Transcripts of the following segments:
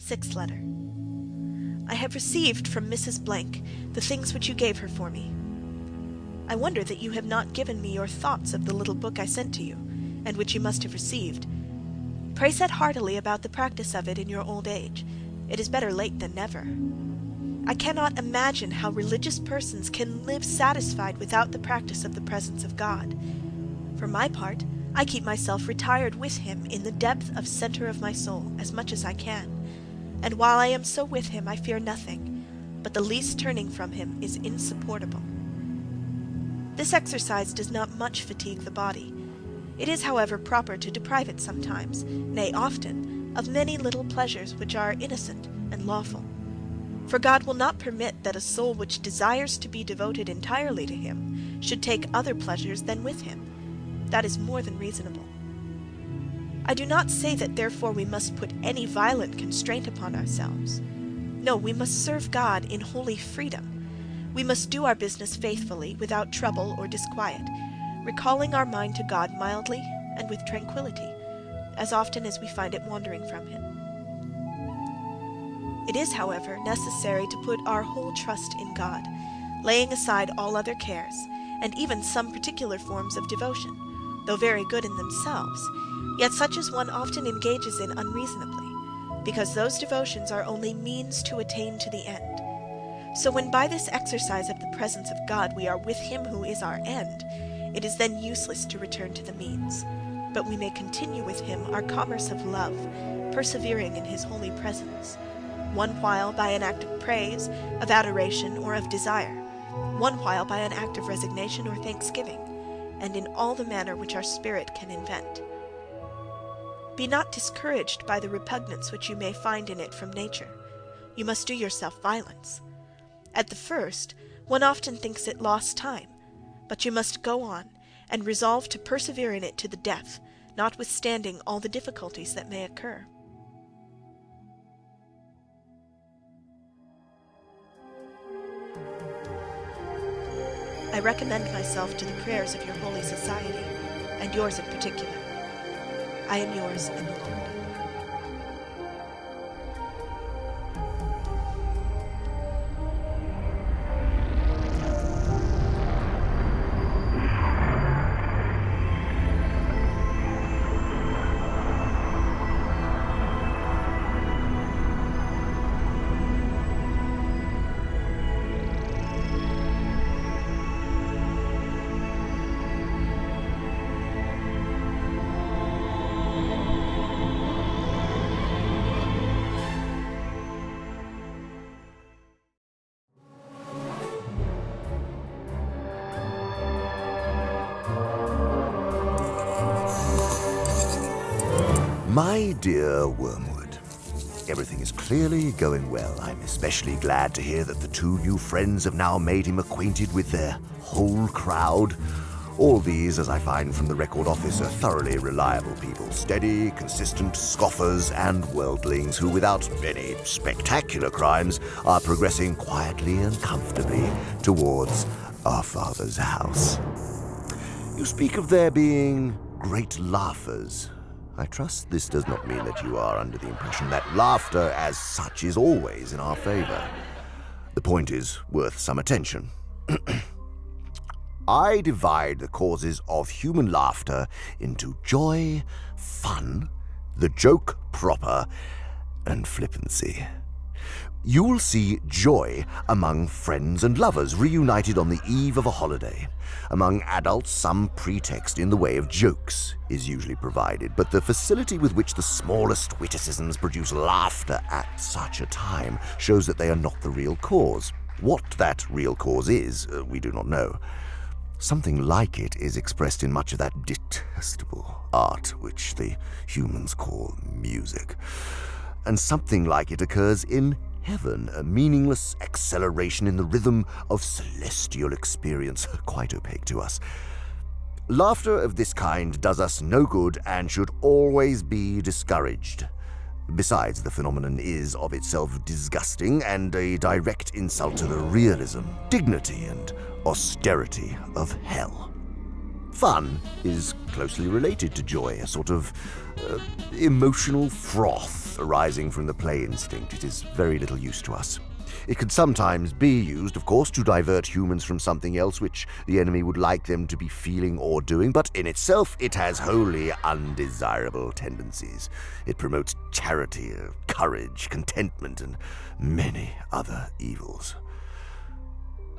Sixth letter. I have received from Mrs. Blank the things which you gave her for me. I wonder that you have not given me your thoughts of the little book I sent to you, and which you must have received. Pray set heartily about the practice of it in your old age. It is better late than never. I cannot imagine how religious persons can live satisfied without the practice of the presence of God. For my part, I keep myself retired with him in the depth of centre of my soul as much as I can, and while I am so with him I fear nothing, but the least turning from him is insupportable. This exercise does not much fatigue the body. It is, however, proper to deprive it sometimes, nay often, of many little pleasures which are innocent and lawful. For God will not permit that a soul which desires to be devoted entirely to him should take other pleasures than with him. That is more than reasonable. I do not say that therefore we must put any violent constraint upon ourselves. No, we must serve God in holy freedom. We must do our business faithfully, without trouble or disquiet, recalling our mind to God mildly and with tranquillity, as often as we find it wandering from him. It is, however, necessary to put our whole trust in God, laying aside all other cares, and even some particular forms of devotion, though very good in themselves, yet such as one often engages in unreasonably, because those devotions are only means to attain to the end. So when by this exercise of the presence of God we are with him who is our end, it is then useless to return to the means, but we may continue with him our commerce of love, persevering in his holy presence, one while by an act of praise, of adoration, or of desire, one while by an act of resignation or thanksgiving, and in all the manner which our spirit can invent. Be not discouraged by the repugnance which you may find in it from nature. You must do yourself violence. At the first, one often thinks it lost time, but you must go on, and resolve to persevere in it to the death, notwithstanding all the difficulties that may occur. I recommend myself to the prayers of your holy society, and yours in particular. I am yours in the Lord. My dear Wormwood, everything is clearly going well. I'm especially glad to hear that the two new friends have now made him acquainted with their whole crowd. All these, as I find from the record office, are thoroughly reliable people, steady, consistent scoffers and worldlings who, without any spectacular crimes, are progressing quietly and comfortably towards our Father's house. You speak of their being great laughers. I trust this does not mean that you are under the impression that laughter as such is always in our favor. The point is worth some attention. I divide the causes of human laughter into joy, fun, the joke proper, and flippancy. You will see joy among friends and lovers reunited on the eve of a holiday. Among adults, some pretext in the way of jokes is usually provided, but the facility with which the smallest witticisms produce laughter at such a time shows that they are not the real cause. What that real cause is, we do not know. Something like it is expressed in much of that detestable art which the humans call music. And something like it occurs in heaven, a meaningless acceleration in the rhythm of celestial experience, quite opaque to us. Laughter of this kind does us no good and should always be discouraged. Besides, the phenomenon is of itself disgusting and a direct insult to the realism, dignity, and austerity of hell. Fun is closely related to joy, a sort of emotional froth arising from the play instinct. It is very little use to us. It can sometimes be used, of course, to divert humans from something else which the enemy would like them to be feeling or doing, but in itself it has wholly undesirable tendencies. It promotes charity, courage, contentment, and many other evils.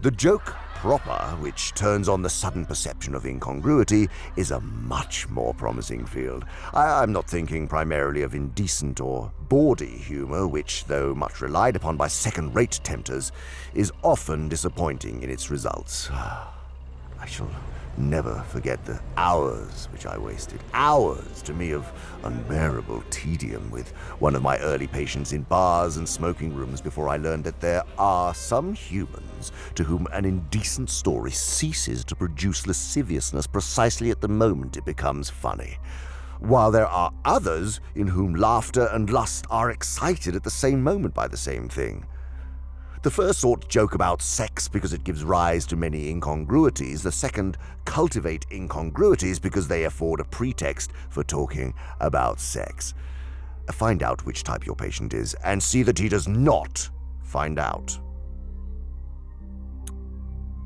The joke proper, which turns on the sudden perception of incongruity, is a much more promising field. I'm not thinking primarily of indecent or bawdy humor, which, though much relied upon by second-rate tempters, is often disappointing in its results. I shall never forget the hours which I wasted, hours to me of unbearable tedium with one of my early patients in bars and smoking rooms before I learned that there are some humans to whom an indecent story ceases to produce lasciviousness precisely at the moment it becomes funny, while there are others in whom laughter and lust are excited at the same moment by the same thing. The first sort joke about sex because it gives rise to many incongruities. The second cultivate incongruities because they afford a pretext for talking about sex. Find out which type your patient is and see that he does not find out.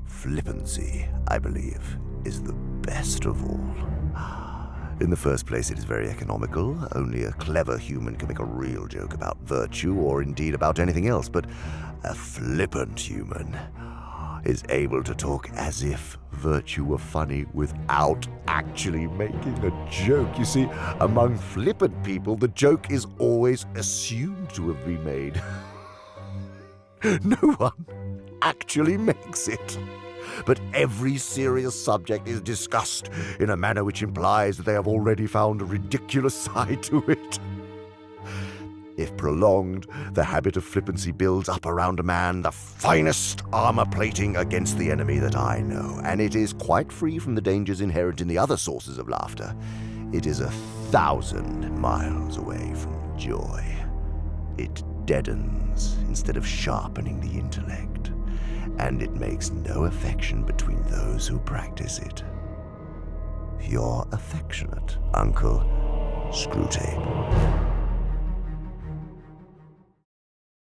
Flippancy, I believe, is the best of all. In the first place, it is very economical. Only a clever human can make a real joke about virtue, or indeed about anything else, but a flippant human is able to talk as if virtue were funny without actually making a joke. You see, among flippant people, the joke is always assumed to have been made. No one actually makes it. But every serious subject is discussed in a manner which implies that they have already found a ridiculous side to it. If prolonged, the habit of flippancy builds up around a man the finest armor-plating against the enemy that I know, and it is quite free from the dangers inherent in the other sources of laughter. It is 1,000 miles away from joy. It deadens instead of sharpening the intellect, and it makes no affection between those who practice it. Your affectionate Uncle Screwtape.